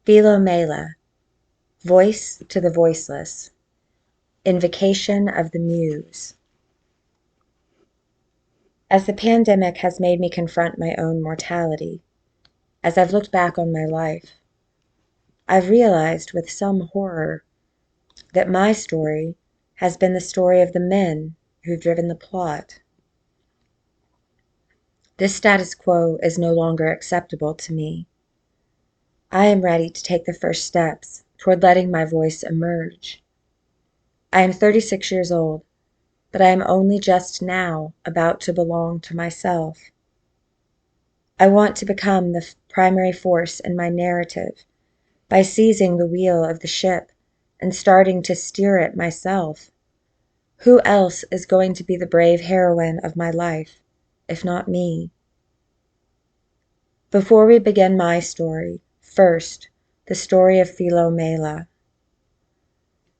Philomela, Voice to the Voiceless, Invocation of the Muse. As the pandemic has made me confront my own mortality, as I've looked back on my life, I've realized with some horror that my story has been the story of the men who've driven the plot. This status quo is no longer acceptable to me. I am ready to take the first steps toward letting my voice emerge. I am 36 years old, but I am only just now about to belong to myself. I want to become the primary force in my narrative by seizing the wheel of the ship and starting to steer it myself. Who else is going to be the brave heroine of my life, if not me? Before we begin my story, first, the story of Philomela.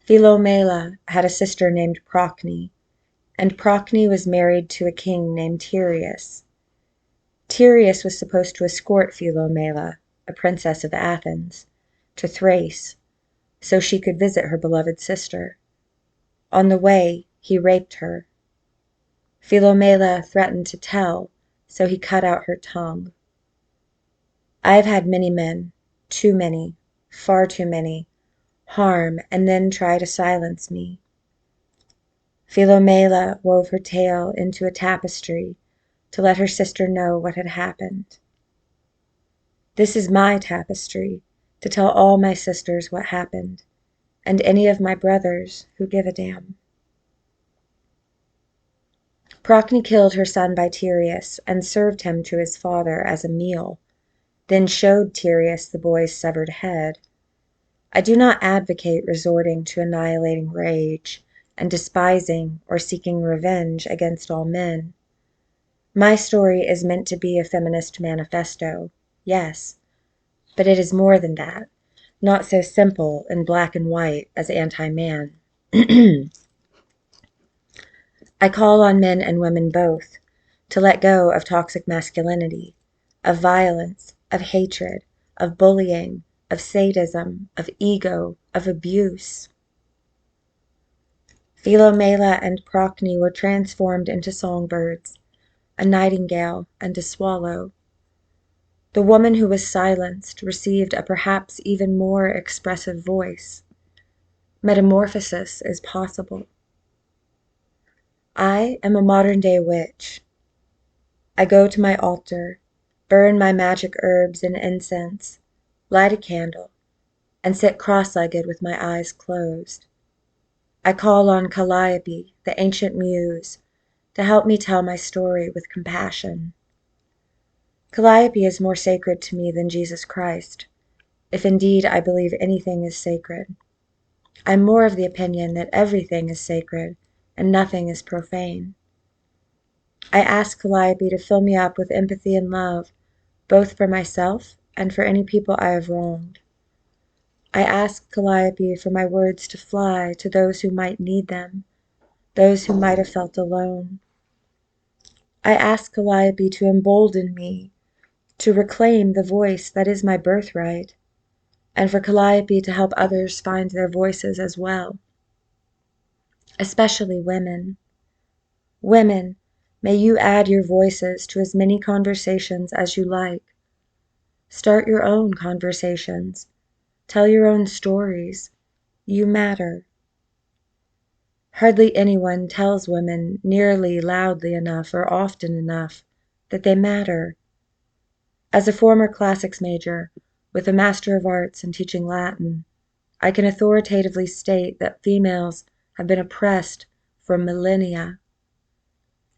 Philomela had a sister named Procne, and Procne was married to a king named Tereus. Tereus was supposed to escort Philomela, a princess of Athens, to Thrace, so she could visit her beloved sister. On the way, he raped her. Philomela threatened to tell, so he cut out her tongue. I have had many men, too many, far too many, harm and then try to silence me. Philomela wove her tale into a tapestry to let her sister know what had happened. This is my tapestry to tell all my sisters what happened, and any of my brothers who give a damn. Procne killed her son by Tereus and served him to his father as a meal, then showed Tereus the boy's severed head. I do not advocate resorting to annihilating rage and despising or seeking revenge against all men. My story is meant to be a feminist manifesto, yes, but it is more than that, not so simple and black and white as anti-man. I call on men and women both to let go of toxic masculinity, of violence, of hatred, of bullying, of sadism, of ego, of abuse. Philomela and Procne were transformed into songbirds, a nightingale and a swallow. The woman who was silenced received a perhaps even more expressive voice. Metamorphosis is possible. I am a modern-day witch. I go to my altar, burn my magic herbs and incense, light a candle, and sit cross-legged with my eyes closed. I call on Calliope, the ancient muse, to help me tell my story with compassion. Calliope is more sacred to me than Jesus Christ, if indeed I believe anything is sacred. I'm more of the opinion that everything is sacred and nothing is profane. I ask Calliope to fill me up with empathy and love, both for myself and for any people I have wronged. I ask Calliope for my words to fly to those who might need them, those who might have felt alone. I ask Calliope to embolden me, to reclaim the voice that is my birthright, and for Calliope to help others find their voices as well. Especially women. Women, may you add your voices to as many conversations as you like. Start your own conversations. Tell your own stories. You matter. Hardly anyone tells women nearly loudly enough or often enough that they matter. As a former classics major, with a Master of Arts in teaching Latin, I can authoritatively state that females have been oppressed for millennia,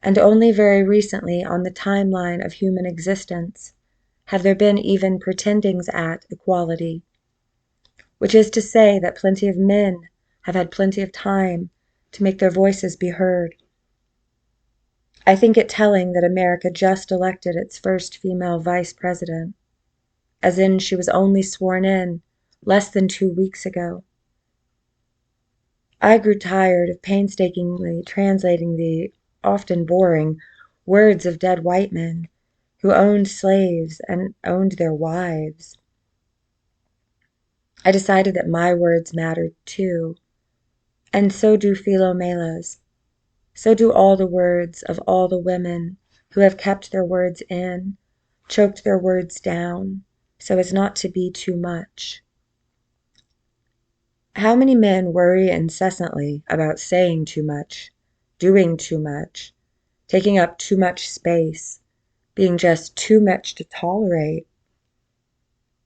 and only very recently on the timeline of human existence have there been even pretendings at equality, which is to say that plenty of men have had plenty of time to make their voices be heard. I think it telling that America just elected its first female vice president, as in she was only sworn in less than 2 weeks ago. I grew tired of painstakingly translating the, often boring, words of dead white men who owned slaves and owned their wives. I decided that my words mattered too, and so do Philomela's. So do all the words of all the women who have kept their words in, choked their words down, so as not to be too much. How many men worry incessantly about saying too much, doing too much, taking up too much space, being just too much to tolerate?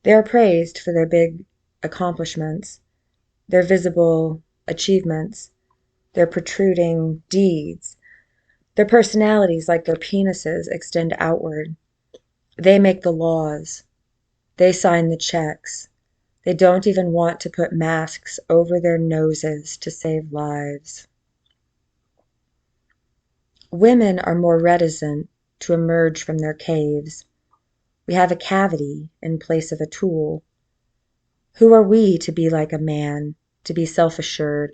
They are praised for their big accomplishments, their visible achievements, their protruding deeds. Their personalities, like their penises, extend outward. They make the laws. They sign the checks. They don't even want to put masks over their noses to save lives. Women are more reticent to emerge from their caves. We have a cavity in place of a tool. Who are we to be like a man, to be self-assured,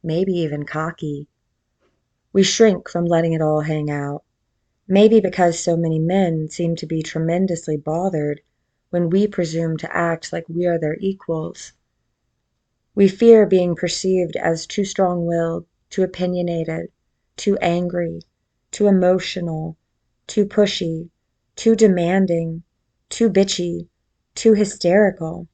maybe even cocky? We shrink from letting it all hang out. Maybe because so many men seem to be tremendously bothered when we presume to act like we are their equals. We fear being perceived as too strong-willed, too opinionated, too angry, too emotional, too pushy, too demanding, too bitchy, too hysterical.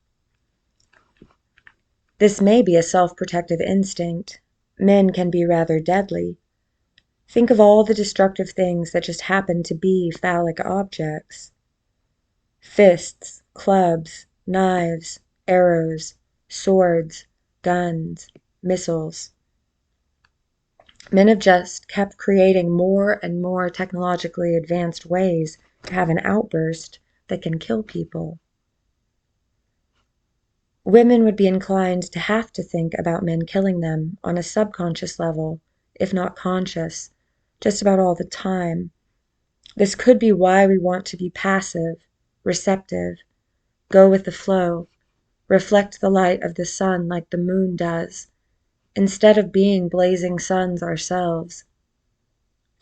This may be a self-protective instinct. Men can be rather deadly. Think of all the destructive things that just happen to be phallic objects. Fists, clubs, knives, arrows, swords, guns, missiles. Men have just kept creating more and more technologically advanced ways to have an outburst that can kill people. Women would be inclined to have to think about men killing them on a subconscious level, if not conscious, just about all the time. This could be why we want to be passive, receptive, go with the flow, reflect the light of the sun like the moon does, instead of being blazing suns ourselves.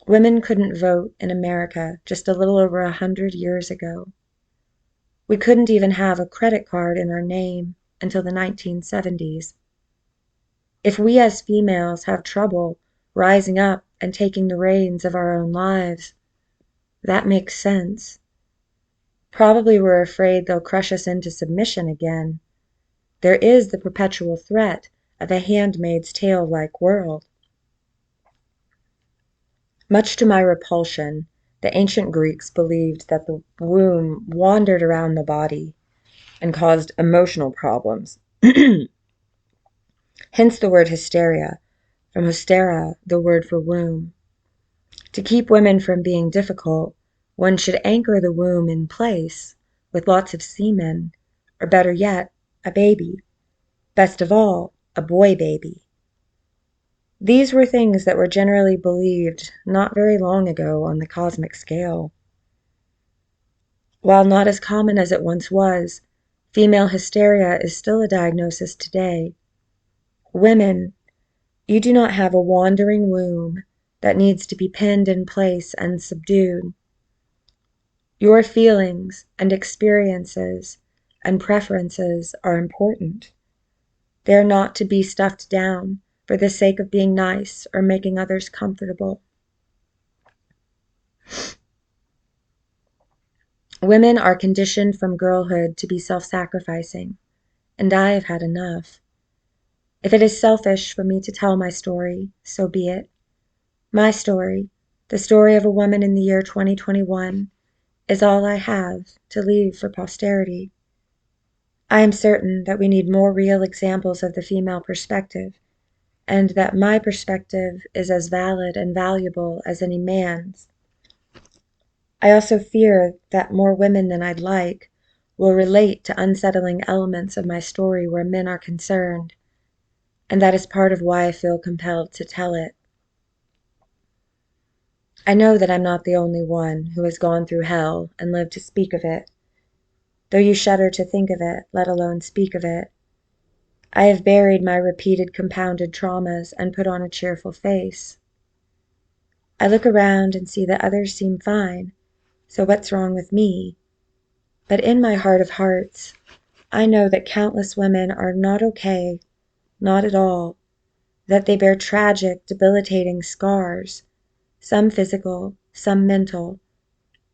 Women couldn't vote in America just a little over 100 years ago. We couldn't even have a credit card in our name until the 1970s. If we as females have trouble rising up and taking the reins of our own lives, that makes sense. Probably we're afraid they'll crush us into submission again. There is the perpetual threat of a Handmaid's Tale-like world. Much to my repulsion, the ancient Greeks believed that the womb wandered around the body and caused emotional problems. Hence the word hysteria, from hystera, the word for womb. To keep women from being difficult, one should anchor the womb in place with lots of semen, or better yet, a baby. Best of all, a boy baby. These were things that were generally believed not very long ago on the cosmic scale. While not as common as it once was, female hysteria is still a diagnosis today. Women, you do not have a wandering womb that needs to be pinned in place and subdued. Your feelings and experiences and preferences are important. They are not to be stuffed down for the sake of being nice or making others comfortable. Women are conditioned from girlhood to be self-sacrificing, and I have had enough. If it is selfish for me to tell my story, so be it. My story, the story of a woman in the year 2021, is all I have to leave for posterity. I am certain that we need more real examples of the female perspective, and that my perspective is as valid and valuable as any man's. I also fear that more women than I'd like will relate to unsettling elements of my story where men are concerned, and that is part of why I feel compelled to tell it. I know that I'm not the only one who has gone through hell and lived to speak of it, though you shudder to think of it, let alone speak of it. I have buried my repeated compounded traumas and put on a cheerful face. I look around and see that others seem fine, so what's wrong with me? But in my heart of hearts, I know that countless women are not okay, not at all, that they bear tragic, debilitating scars, some physical, some mental,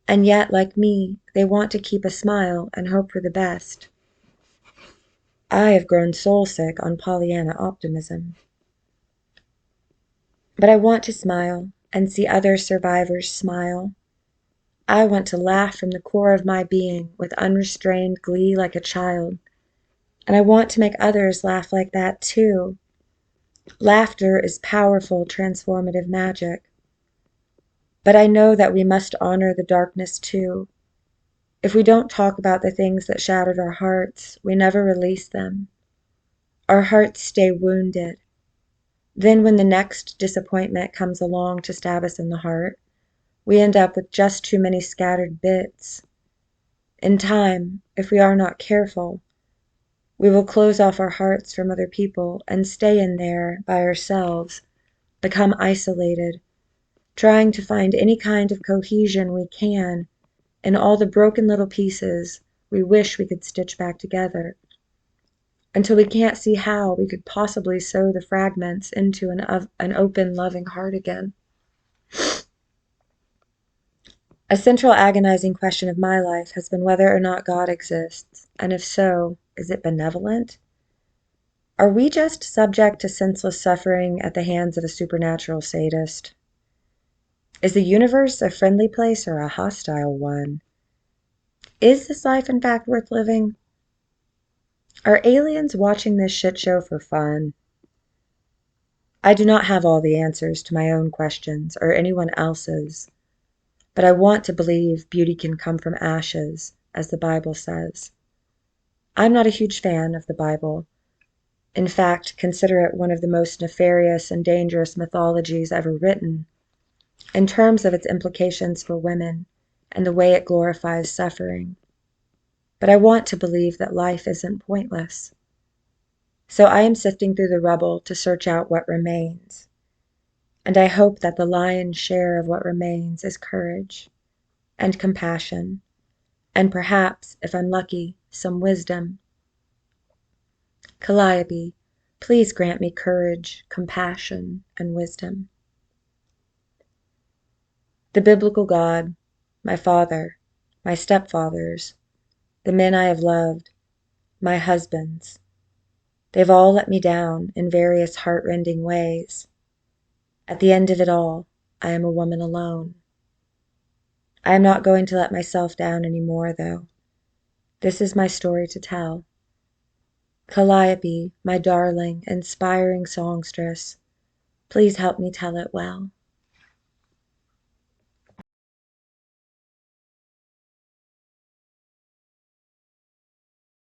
and yet, like me, they want to keep a smile and hope for the best. I have grown soul-sick on Pollyanna optimism. But I want to smile and see other survivors smile. I want to laugh from the core of my being with unrestrained glee like a child. And I want to make others laugh like that too. Laughter is powerful, transformative magic. But I know that we must honor the darkness too. If we don't talk about the things that shattered our hearts, we never release them. Our hearts stay wounded. Then when the next disappointment comes along to stab us in the heart, we end up with just too many scattered bits. In time, if we are not careful, we will close off our hearts from other people and stay in there by ourselves, become isolated, trying to find any kind of cohesion we can in all the broken little pieces we wish we could stitch back together, until we can't see how we could possibly sew the fragments into an open, loving heart again. A central agonizing question of my life has been whether or not God exists, and if so, is it benevolent? Are we just subject to senseless suffering at the hands of a supernatural sadist? Is the universe a friendly place or a hostile one? Is this life in fact worth living? Are aliens watching this shit show for fun? I do not have all the answers to my own questions or anyone else's, but I want to believe beauty can come from ashes, as the Bible says. I'm not a huge fan of the Bible. In fact, consider it one of the most nefarious and dangerous mythologies ever written, in terms of its implications for women and the way it glorifies suffering. But I want to believe that life isn't pointless. So I am sifting through the rubble to search out what remains. And I hope that the lion's share of what remains is courage and compassion, and perhaps, if I'm lucky, some wisdom. Calliope, please grant me courage, compassion, and wisdom. The biblical God, my father, my stepfathers, the men I have loved, my husbands, they've all let me down in various heart-rending ways. At the end of it all, I am a woman alone. I am not going to let myself down any more, though. This is my story to tell. Calliope, my darling, inspiring songstress, please help me tell it well.